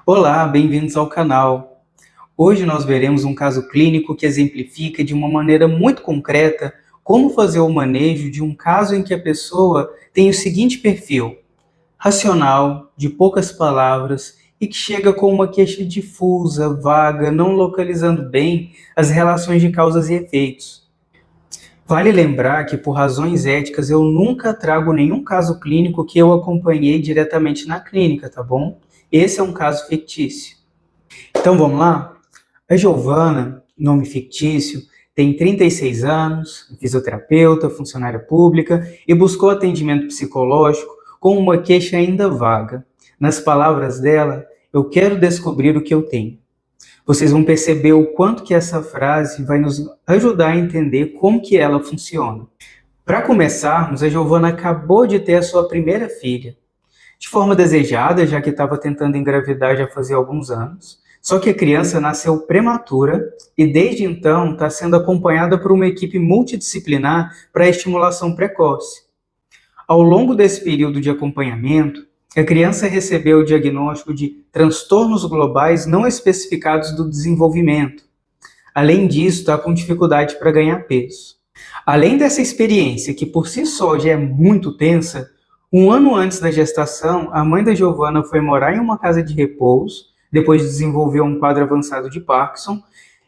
Olá, bem-vindos ao canal. Hoje nós veremos um caso clínico que exemplifica de uma maneira muito concreta como fazer o manejo de um caso em que a pessoa tem o seguinte perfil: racional, de poucas palavras e que chega com uma queixa difusa, vaga, não localizando bem as relações de causas e efeitos. Vale lembrar que, por razões éticas, eu nunca trago nenhum caso clínico que eu acompanhei diretamente na clínica, tá bom? Esse é um caso fictício. Então vamos lá? A Giovana, nome fictício, tem 36 anos, é fisioterapeuta, funcionária pública e buscou atendimento psicológico com uma queixa ainda vaga. Nas palavras dela, eu quero descobrir o que eu tenho. Vocês vão perceber o quanto que essa frase vai nos ajudar a entender como que ela funciona. Para começarmos, a Giovana acabou de ter a sua primeira filha, de forma desejada, já que estava tentando engravidar já fazia alguns anos. Só que a criança nasceu prematura e desde então está sendo acompanhada por uma equipe multidisciplinar para a estimulação precoce. Ao longo desse período de acompanhamento, a criança recebeu o diagnóstico de transtornos globais não especificados do desenvolvimento. Além disso, está com dificuldade para ganhar peso. Além dessa experiência, que por si só já é muito tensa, um ano antes da gestação, a mãe da Giovana foi morar em uma casa de repouso, depois de desenvolver um quadro avançado de Parkinson,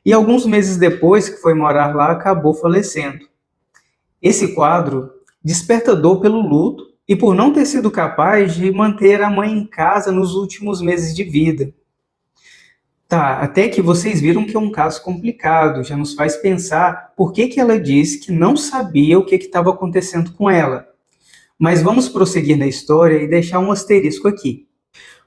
e alguns meses depois que foi morar lá, acabou falecendo. Esse quadro desperta dor pelo luto e por não ter sido capaz de manter a mãe em casa nos últimos meses de vida. Tá, até que vocês viram que é um caso complicado, já nos faz pensar por que ela disse que não sabia o que estava acontecendo com ela. Mas vamos prosseguir na história e deixar um asterisco aqui.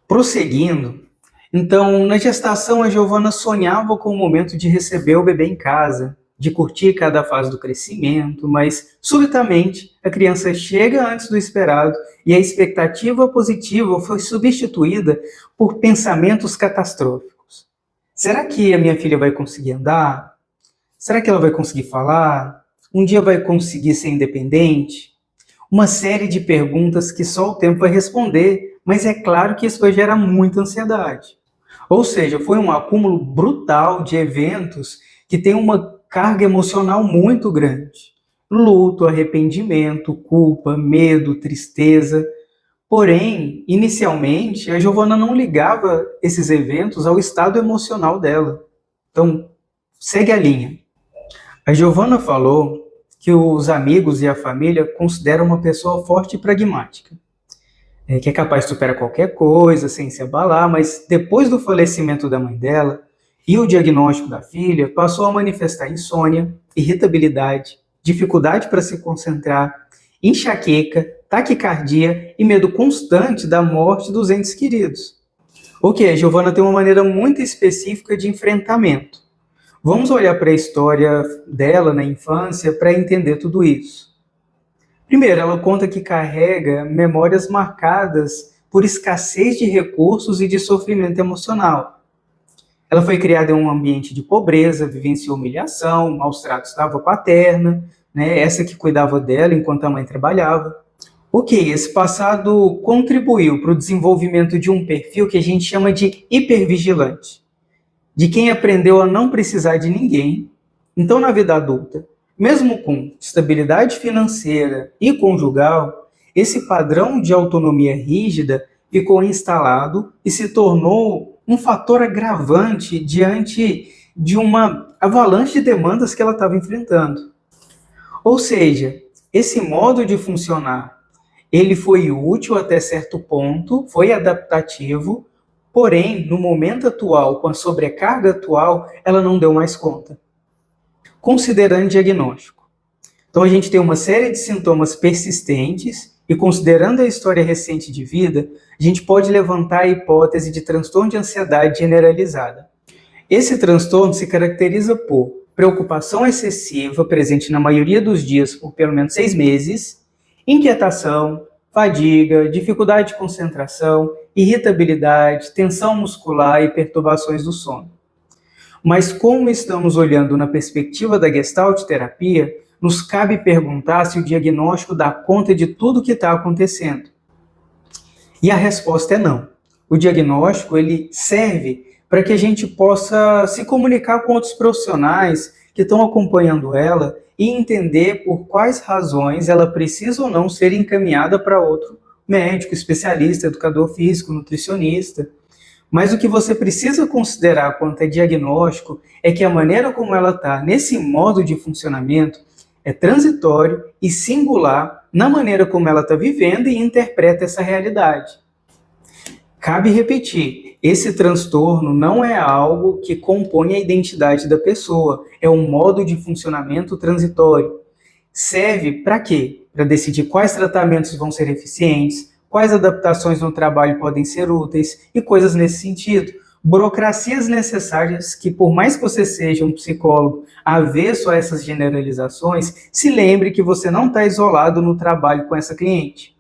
Prosseguindo, então, na gestação, a Giovana sonhava com o momento de receber o bebê em casa, de curtir cada fase do crescimento, mas, subitamente, a criança chega antes do esperado e a expectativa positiva foi substituída por pensamentos catastróficos. Será que a minha filha vai conseguir andar? Será que ela vai conseguir falar? Um dia vai conseguir ser independente? Uma série de perguntas que só o tempo vai responder, mas é claro que isso vai gerar muita ansiedade. Ou seja, foi um acúmulo brutal de eventos que tem uma carga emocional muito grande. Luto, arrependimento, culpa, medo, tristeza. Porém, inicialmente, a Giovana não ligava esses eventos ao estado emocional dela. Então, segue a linha. A Giovana falou que os amigos e a família consideram uma pessoa forte e pragmática, que é capaz de superar qualquer coisa sem se abalar, mas depois do falecimento da mãe dela e o diagnóstico da filha, passou a manifestar insônia, irritabilidade, dificuldade para se concentrar, enxaqueca, taquicardia e medo constante da morte dos entes queridos. Ok, a Giovana tem uma maneira muito específica de enfrentamento. Vamos olhar para a história dela na infância para entender tudo isso. Primeiro, ela conta que carrega memórias marcadas por escassez de recursos e de sofrimento emocional. Ela foi criada em um ambiente de pobreza, vivenciou humilhação, maus tratos da avó paterna, essa que cuidava dela enquanto a mãe trabalhava. Ok, esse passado contribuiu para o desenvolvimento de um perfil que a gente chama de hipervigilante, de quem aprendeu a não precisar de ninguém. Então, na vida adulta, mesmo com estabilidade financeira e conjugal, esse padrão de autonomia rígida ficou instalado e se tornou um fator agravante diante de uma avalanche de demandas que ela estava enfrentando. Ou seja, esse modo de funcionar, ele foi útil até certo ponto, foi adaptativo, porém, no momento atual, com a sobrecarga atual, ela não deu mais conta. Considerando diagnóstico. Então, a gente tem uma série de sintomas persistentes e, considerando a história recente de vida, a gente pode levantar a hipótese de transtorno de ansiedade generalizada. Esse transtorno se caracteriza por preocupação excessiva, presente na maioria dos dias por pelo menos 6 meses, inquietação, fadiga, dificuldade de concentração, irritabilidade, tensão muscular e perturbações do sono. Mas como estamos olhando na perspectiva da Gestalt terapia, nos cabe perguntar se o diagnóstico dá conta de tudo o que está acontecendo. E a resposta é não. O diagnóstico ele serve para que a gente possa se comunicar com outros profissionais que estão acompanhando ela e entender por quais razões ela precisa ou não ser encaminhada para outro médico, especialista, educador físico, nutricionista. Mas o que você precisa considerar quanto a diagnóstico é que a maneira como ela está nesse modo de funcionamento é transitório e singular na maneira como ela está vivendo e interpreta essa realidade. Cabe repetir, esse transtorno não é algo que compõe a identidade da pessoa, é um modo de funcionamento transitório. Serve para quê? Para decidir quais tratamentos vão ser eficientes, quais adaptações no trabalho podem ser úteis e coisas nesse sentido. Burocracias necessárias que, por mais que você seja um psicólogo avesso a essas generalizações, se lembre que você não está isolado no trabalho com essa cliente.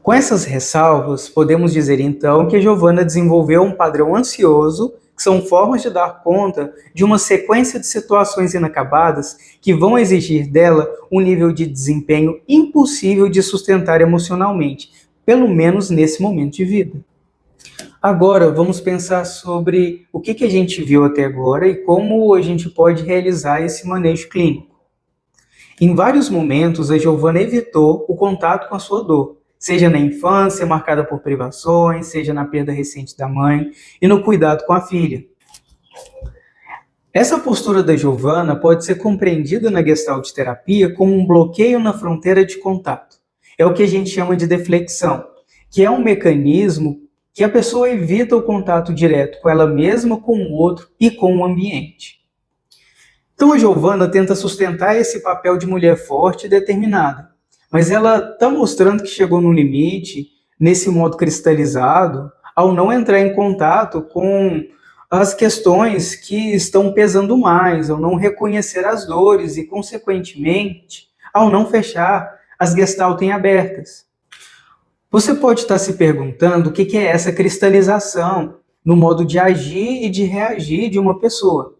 Com essas ressalvas, podemos dizer então que a Giovana desenvolveu um padrão ansioso, que são formas de dar conta de uma sequência de situações inacabadas que vão exigir dela um nível de desempenho impossível de sustentar emocionalmente, pelo menos nesse momento de vida. Agora, vamos pensar sobre o que a gente viu até agora e como a gente pode realizar esse manejo clínico. Em vários momentos, a Giovana evitou o contato com a sua dor, seja na infância, marcada por privações, seja na perda recente da mãe e no cuidado com a filha. Essa postura da Giovana pode ser compreendida na Gestalt terapia como um bloqueio na fronteira de contato. É o que a gente chama de deflexão, que é um mecanismo que a pessoa evita o contato direto com ela mesma, com o outro e com o ambiente. Então a Giovana tenta sustentar esse papel de mulher forte e determinada, mas ela está mostrando que chegou no limite, nesse modo cristalizado, ao não entrar em contato com as questões que estão pesando mais, ao não reconhecer as dores e, consequentemente, ao não fechar as gestaltem abertas. Você pode estar se perguntando o que é essa cristalização no modo de agir e de reagir de uma pessoa.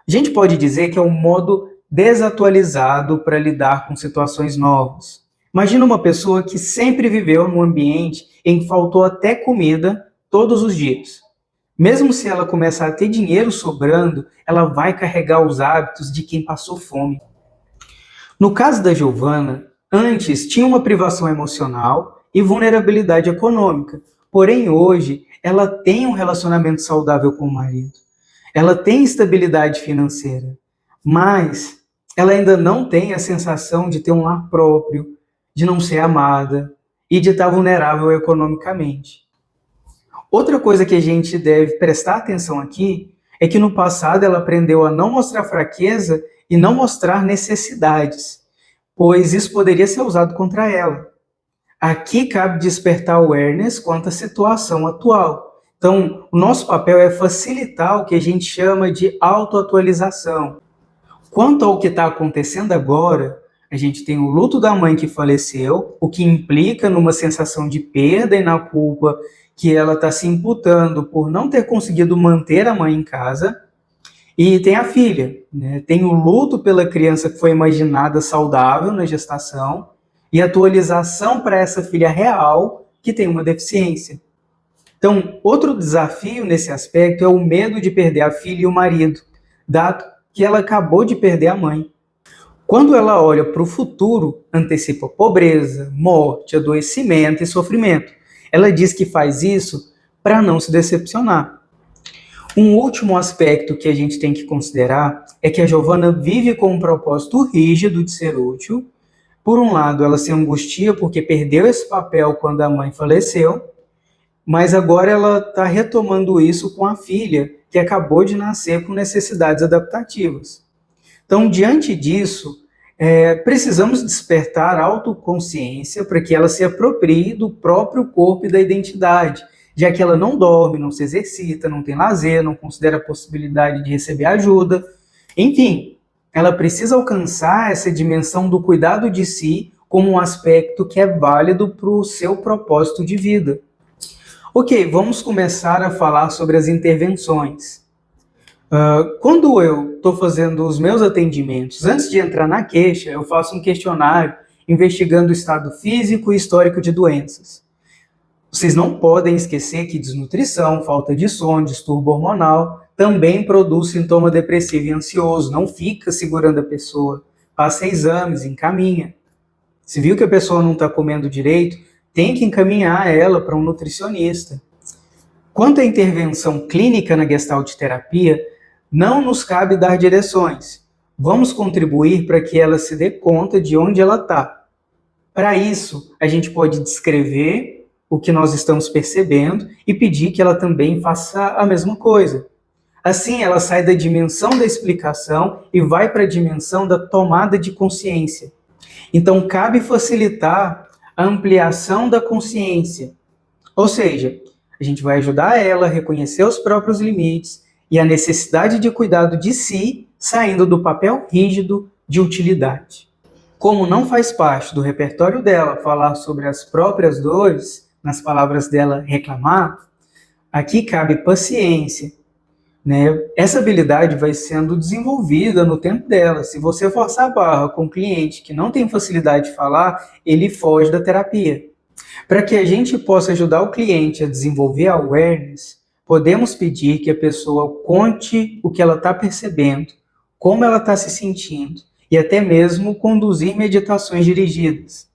A gente pode dizer que é um modo desatualizado para lidar com situações novas. Imagina uma pessoa que sempre viveu num ambiente em que faltou até comida todos os dias. Mesmo se ela começar a ter dinheiro sobrando, ela vai carregar os hábitos de quem passou fome. No caso da Giovana, antes tinha uma privação emocional e vulnerabilidade econômica, porém hoje ela tem um relacionamento saudável com o marido. Ela tem estabilidade financeira, mas ela ainda não tem a sensação de ter um lar próprio, de não ser amada e de estar vulnerável economicamente. Outra coisa que a gente deve prestar atenção aqui é que no passado ela aprendeu a não mostrar fraqueza e não mostrar necessidades, pois isso poderia ser usado contra ela. Aqui cabe despertar awareness quanto à situação atual. Então, o nosso papel é facilitar o que a gente chama de autoatualização. Quanto ao que está acontecendo agora, a gente tem o luto da mãe que faleceu, o que implica numa sensação de perda e na culpa que ela está se imputando por não ter conseguido manter a mãe em casa. E tem a filha, né? Tem o luto pela criança que foi imaginada saudável na gestação e atualização para essa filha real que tem uma deficiência. Então, outro desafio nesse aspecto é o medo de perder a filha e o marido, dado que ela acabou de perder a mãe. Quando ela olha para o futuro, antecipa pobreza, morte, adoecimento e sofrimento. Ela diz que faz isso para não se decepcionar. Um último aspecto que a gente tem que considerar é que a Giovana vive com um propósito rígido de ser útil. Por um lado, ela se angustia porque perdeu esse papel quando a mãe faleceu, mas agora ela está retomando isso com a filha, que acabou de nascer com necessidades adaptativas. Então, diante disso, precisamos despertar autoconsciência para que ela se aproprie do próprio corpo e da identidade, já que ela não dorme, não se exercita, não tem lazer, não considera a possibilidade de receber ajuda. Enfim, ela precisa alcançar essa dimensão do cuidado de si como um aspecto que é válido para o seu propósito de vida. Ok, vamos começar a falar sobre as intervenções. Quando eu estou fazendo os meus atendimentos, antes de entrar na queixa, eu faço um questionário investigando o estado físico e histórico de doenças. Vocês não podem esquecer que desnutrição, falta de sono, distúrbio hormonal também produz sintoma depressivo e ansioso. Não fica segurando a pessoa. Passa exames, encaminha. Se viu que a pessoa não está comendo direito, tem que encaminhar ela para um nutricionista. Quanto à intervenção clínica na Gestalt terapia, não nos cabe dar direções. Vamos contribuir para que ela se dê conta de onde ela está. Para isso, a gente pode descrever o que nós estamos percebendo e pedir que ela também faça a mesma coisa. Assim, ela sai da dimensão da explicação e vai para a dimensão da tomada de consciência. Então, cabe facilitar a ampliação da consciência. Ou seja, a gente vai ajudar ela a reconhecer os próprios limites e a necessidade de cuidado de si, saindo do papel rígido de utilidade. Como não faz parte do repertório dela falar sobre as próprias dores, nas palavras dela, reclamar, aqui cabe paciência. Essa habilidade vai sendo desenvolvida no tempo dela. Se você forçar a barra com um cliente que não tem facilidade de falar, ele foge da terapia. Para que a gente possa ajudar o cliente a desenvolver a awareness, podemos pedir que a pessoa conte o que ela está percebendo, como ela está se sentindo, e até mesmo conduzir meditações dirigidas.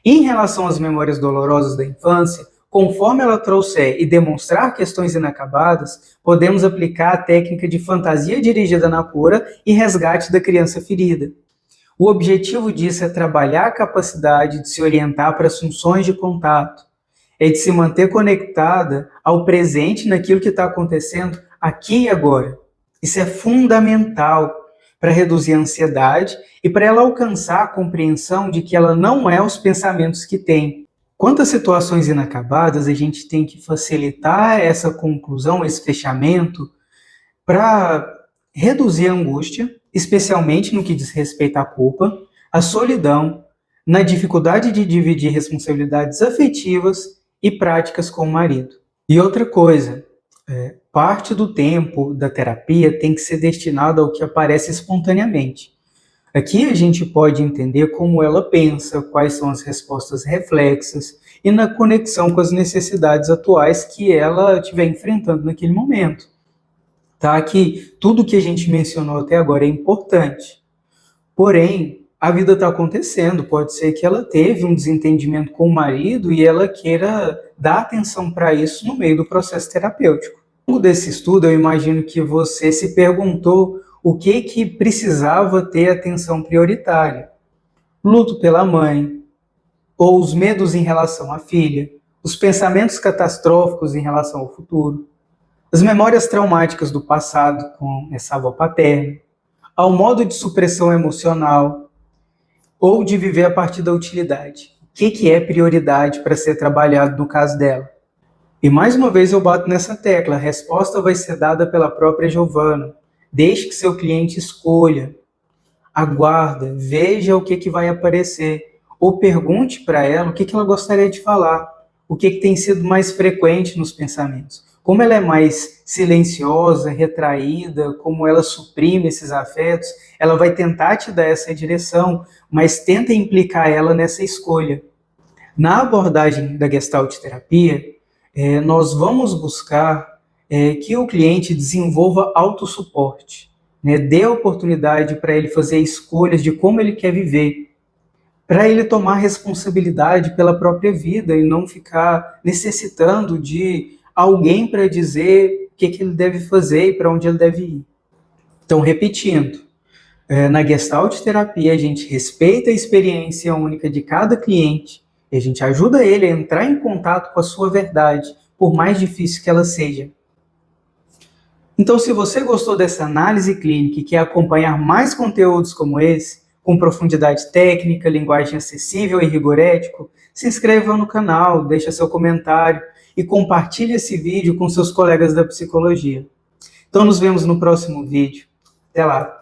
Em relação às memórias dolorosas da infância, conforme ela trouxer e demonstrar questões inacabadas, podemos aplicar a técnica de fantasia dirigida na cura e resgate da criança ferida. O objetivo disso é trabalhar a capacidade de se orientar para as funções de contato, é de se manter conectada ao presente naquilo que está acontecendo aqui e agora. Isso é fundamental para reduzir a ansiedade e para ela alcançar a compreensão de que ela não é os pensamentos que tem. Quanto às situações inacabadas, a gente tem que facilitar essa conclusão, esse fechamento, para reduzir a angústia, especialmente no que diz respeito à culpa, à solidão, na dificuldade de dividir responsabilidades afetivas e práticas com o marido. E outra coisa, parte do tempo da terapia tem que ser destinado ao que aparece espontaneamente. Aqui a gente pode entender como ela pensa, quais são as respostas reflexas e na conexão com as necessidades atuais que ela estiver enfrentando naquele momento. Tá? Que tudo que a gente mencionou até agora é importante. Porém, a vida está acontecendo, pode ser que ela teve um desentendimento com o marido e ela queira dar atenção para isso no meio do processo terapêutico. Ao longo desse estudo, eu imagino que você se perguntou o que precisava ter atenção prioritária. Luto pela mãe, ou os medos em relação à filha, os pensamentos catastróficos em relação ao futuro, as memórias traumáticas do passado com essa avó paterna, ao modo de supressão emocional, ou de viver a partir da utilidade. O que é prioridade para ser trabalhado no caso dela? E mais uma vez eu bato nessa tecla, a resposta vai ser dada pela própria Giovana. Deixe que seu cliente escolha, aguarda, veja o que vai aparecer, ou pergunte para ela o que ela gostaria de falar, o que tem sido mais frequente nos pensamentos. Como ela é mais silenciosa, retraída, como ela suprime esses afetos, ela vai tentar te dar essa direção, mas tenta implicar ela nessa escolha. Na abordagem da Gestalt terapia, nós vamos buscar que o cliente desenvolva autossuporte, dê a oportunidade para ele fazer escolhas de como ele quer viver, para ele tomar responsabilidade pela própria vida e não ficar necessitando de alguém para dizer o que ele deve fazer e para onde ele deve ir. Então, repetindo, na Gestalt terapia a gente respeita a experiência única de cada cliente e a gente ajuda ele a entrar em contato com a sua verdade, por mais difícil que ela seja. Então, se você gostou dessa análise clínica e quer acompanhar mais conteúdos como esse, com profundidade técnica, linguagem acessível e rigor ético, se inscreva no canal, deixe seu comentário e compartilhe esse vídeo com seus colegas da psicologia. Então, nos vemos no próximo vídeo. Até lá!